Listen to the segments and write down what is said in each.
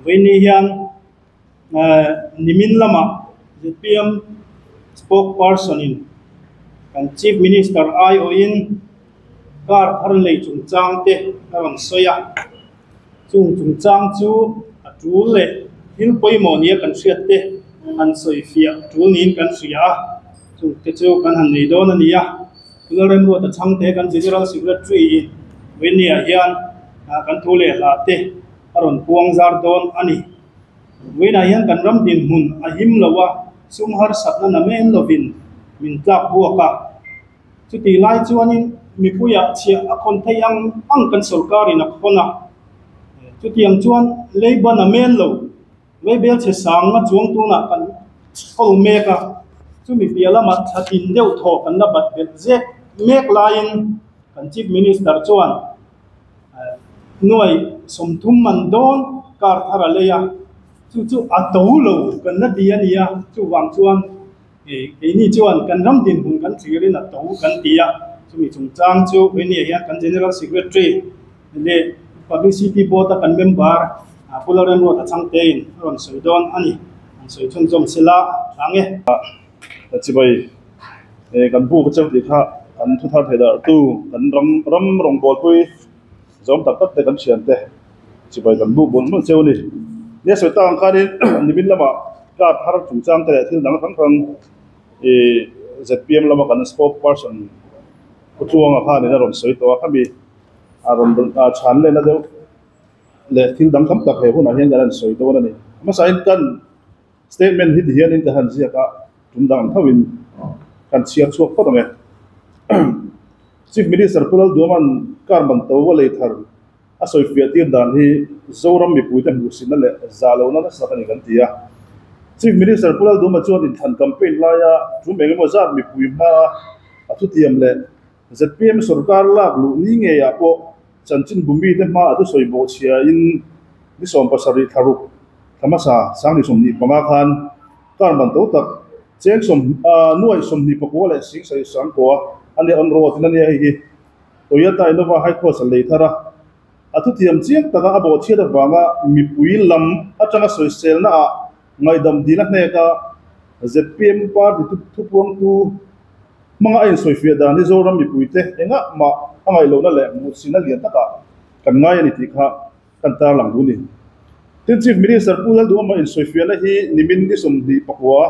với ni hian nimin lama ZPM spokesperson in kan chief minister IO in kar har lei chung chang te ron soya chung chang chu atul le hil poimo nia kan hriat te an soi fia tul nin kan hria chung te chu kan han nei don ania kularen ro ta chang te kan general secretary in wenia hian kan thule la te aron puang zar don ani wena hian kan ram din hun a him lawa sum har satna na men lovin min tlak buaka chuti lai chuanin mi puya chia a kon thei ang kan sarkari na khona chuti ang chuan leiban a men lo leibel che sang ma chuang tu na kan hol meka chu mi piala ma thatin deu tho kan na bat bet zek mek lain kan chief minister chuan noi somthum man don kar thara leya chu atolo kan na diania chu wang chuan ni chuan kan ram din hun kan thirin a to kan tia chumi chung chang chu ni hian kan general secretary le publicity board kan member pularan ro ta chang tein ron soidon ani an soi chun jom sila range chibai kan bu ka chau ti kha kan thu thar theda tu kan ram rong bol pui zom tak tak te kan chian te chibai kan bu bon mon cheu ni ne soi tang kha ni nimin lama ka thar chung chang te thil dang thang thang ZPM lama kan spokesperson kuchuanga kha ni na ron soi to kha mi aron chan le na deu le thil dang kam tak he huna hian garan soi to na ni ma sai kan statement hi hian in ka han sia ka tum dang thawin kan chia chuak ko tame chief minister pulal duman karman to wale thar a soi fia tir dan hi zoram mi puita husin le zalo na sa kan kan tia chief minister pulal duma chuan in than campaign la ya chu meng mo zat mi pui ma atu tiam le ZPM sarkar lak lu ni nge ya po chanchin bumi te ma atu soi bo chia in ni som pasari tharu thamasa sangni som ni pama khan karman to tak cheng som nuai som ni pakwa le sing sai sang ko ani on ro tin ani hi toyota innova high cost le thara atu tiam chiang taka abo chia da wanga mi pui lam atanga soi sel na ngai dam dina ne ka ZPM party tu puang tu mga ain soi fia dan ni zoram mi pui te enga ma angai lo na le mu sina lian taka kan ngai ani ti kha kan tar lang du ni tin chief minister pulal du ma in soi fia na hi nimin ni som di pakwa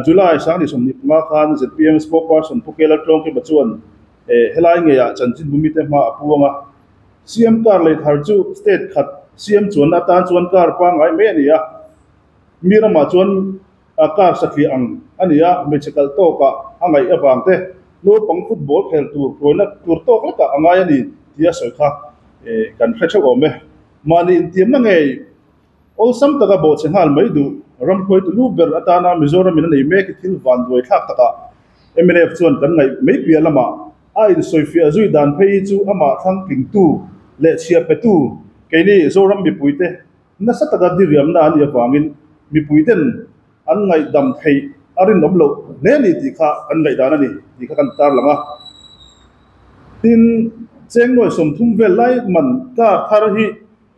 July sang ni som ni ma khan ZPM spokesperson pukela tlong ke bachuan helai nge ya chanchin bumi te ma apuanga CM kar le thar chu state khat CM chuan atan chuan kar pa ngai me ni ya mira ma chuan kar sakhi ang ania medical to ka angai awang te no pang football khel tur koina tur to ka angai ani tia soi kha kan khacha ome mani tiam na nge ol sam taka bo chengal mai du ram khoi tu lu ber atana mizoram min nei mek thil van doi thak taka MNF chuan kan ngai mai pia lama a in soifia zui dan phei chu ama thang ping tu le chia pe tu keini zoram mi puite na sataka diriam na ani awangin mi puiten an ngai dam thei arin nomlo ne ni ti kha an ngai dan ani ti kha kan tar langa tin cheng noi som thum vel lai man ka thar hi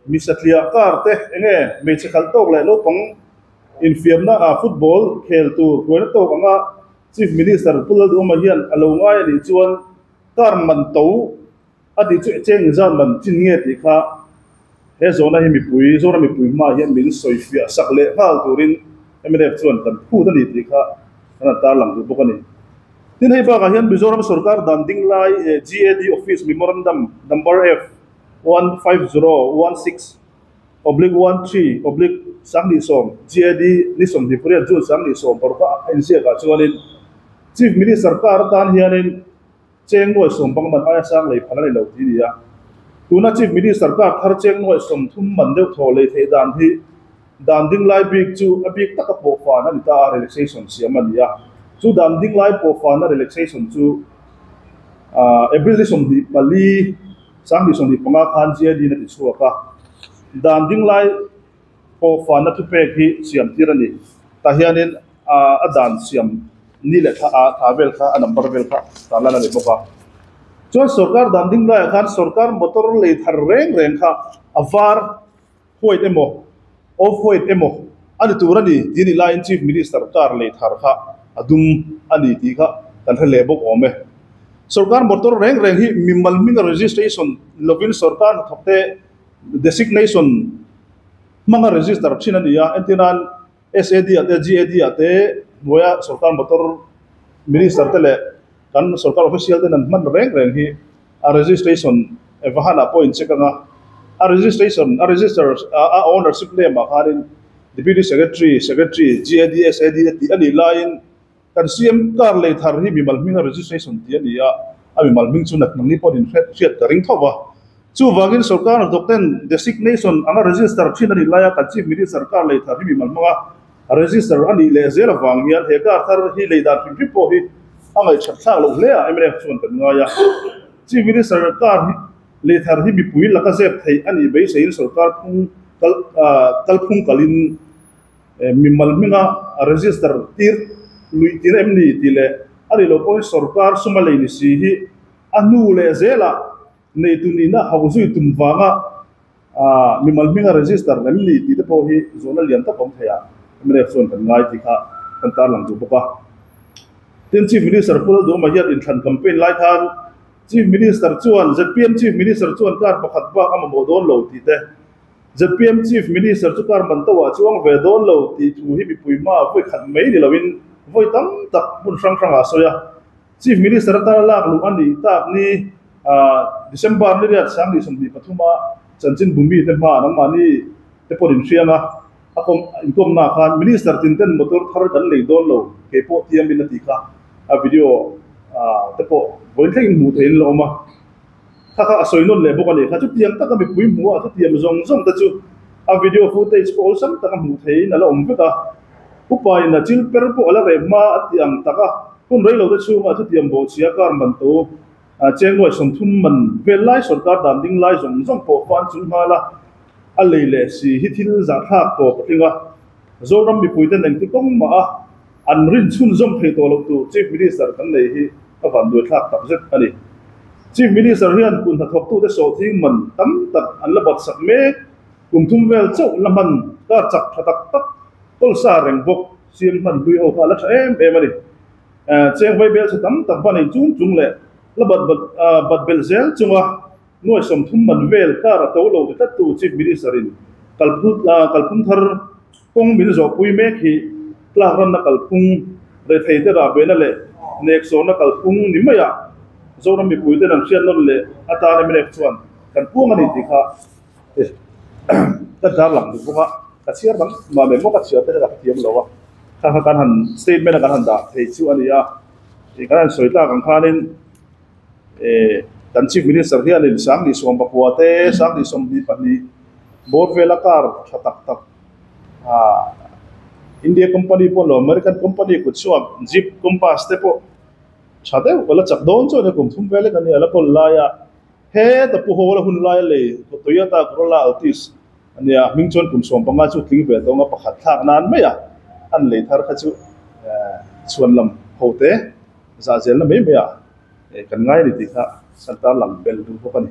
mi satlia kar te enge me chikhal tok le lo pang in fiam na football khel tur koina to anga chief minister pulal du ma hian alo ngai ni chuan kar man to adi chu cheng zan man chin nge ti kha he zona hi mi pui zona mi pui ma hian min soi fia sak le hal turin MNF chuan kan phu ta ni ti kha ana tar lang du bokani tin hei ba ga hian Mizoram sarkar dan ding lai GAD office memorandum number F 15016/13 sangni som GAD ni som di purian ju sangni som parka NCA ka chuanin chief minister sarkar tan hianin cheng noi som bang man aya sang lei phanani lo ti dia tuna chief minister sarkar thar cheng noi som thum man deu tho le the dan hi dan ding lai big chu a big taka po fa na ta relaxation siamania chu dan ding lai po fa na relaxation chu every som di pali sangni som di panga khan GAD na ti chuaka dan ding lai po fa na tu pe hi siam tirani ta hianin a dan siam ni le tha vel kha number vel kha tala na le boka chon sarkar dan ding lai khan sarkar motor le thar reng kha avar hoi emo off white emo ani turani dini line chief minister kar le thar kha adum ani ti kha kan le bok ome sarkar motor reng reng hi mimal minga registration lovin sarkar thapte designation manga register china dia entinan SAD ate GAD ate moya sarkar motor minister tele kan sarkar official ten man reng reng hi a registration evahana point chekanga a registration a registers a ownership name akharin deputy secretary GAD SAD ti ani line kan CM kar le thar hi mimal minga registration ti ani a mimal ming chunak nang ni podin fiat ring thowa chu wagin sarkar dokten designation anga register china ni laya kan chief minister kar le thar hi mimal manga register ani le zela wangian he kar thar hi le da phi po hi anga chatsa lo le a emre chun kan ngaya chief minister kar le thar hi mi pui laka zep thei ani be sein sarkar phung kal phung kalin mimal minga register tir lui tir emni tile ari lo point sarkar sumalei ni si hi anu le zela nei tunina hawzui tumwanga mimal minga register emni ti te po hi zona lian ta pom thaya emre phone kan ngai ti kha kan tar lang ju boka tin chief minister pul do ma hian in than campaign lai than chief minister chuan ZPM chief minister chuan kar pakhat ba ama modon lo ti te ZPM chief minister chu kar man tawa chuang ve don lo ti thu hi bi puima voi khat mai ni lawin voi tam tak bun sang sang a soya chief minister ta lak lu ani tak ni December ni riat sang ni sombi pathuma chanchin bumi te ma nang mani te porin fianga akom inkom na khan minister tinten motor thar kan le don lo ke po tiam bin ti kha a video te po voi thing mu thein lo ma kha asoinon le bokani kha chu tiam ta ka mi pui mu a chu tiam zong zong ta chu a video footage ko sam ta ka mu thein ala om ka upai na chil per po ala re ma atiam ta ka kun rei lo ta chu ma chu tiam bo chia kar man to cheng loi som thum man vel lai sarkar dan ding lai zong zong po fan chu ma la a leile si hi thil za thak to pathinga zoram mi puiten nang ti kong ma an rin chun zom thei to lo tu chief minister kan nei hi a van du thak tak zet ani chief minister hian kun tha thok tu te so thing man tam tak an la bat sak me kum thum vel chau laman ka chak thatak tak tol sa reng bok siam man lui ho kha la tha em ani cheng vai bel sa tam tak ba nei chung chung le la bat bel zel chunga noi som thum man vel ka ra to lo ta tu chief minister in kalphum thar kong min zo pui me khi tla ran na kalphum re thei te ra be na le nek so na kalphum ni maya zo ram mi pui te nam sian non le ata ne me chuan kan puang ani ti kha ta dar lang du ka ka chiar bang ma me mo ka chiar te ra tiam lo wa kha kan han statement kan han da thei chu ani ya e kan soita kan khanin kan chief minister hian in sang ni som papua te sang ni som bi pani board vela kar thatak tak India company po lo American company ku chuak jeep compass te po chade wala chak don cho ne kum thum vele kan ala pol la ya he ta pu hola hun la le Toyota Corolla Altis ania mingchon kum som panga chu tling ve to nga pakhat thak nan me ya an le thar kha chu chuan lam hote za zel na me ya kan ngai ni ti kha santar lam bel du ko kan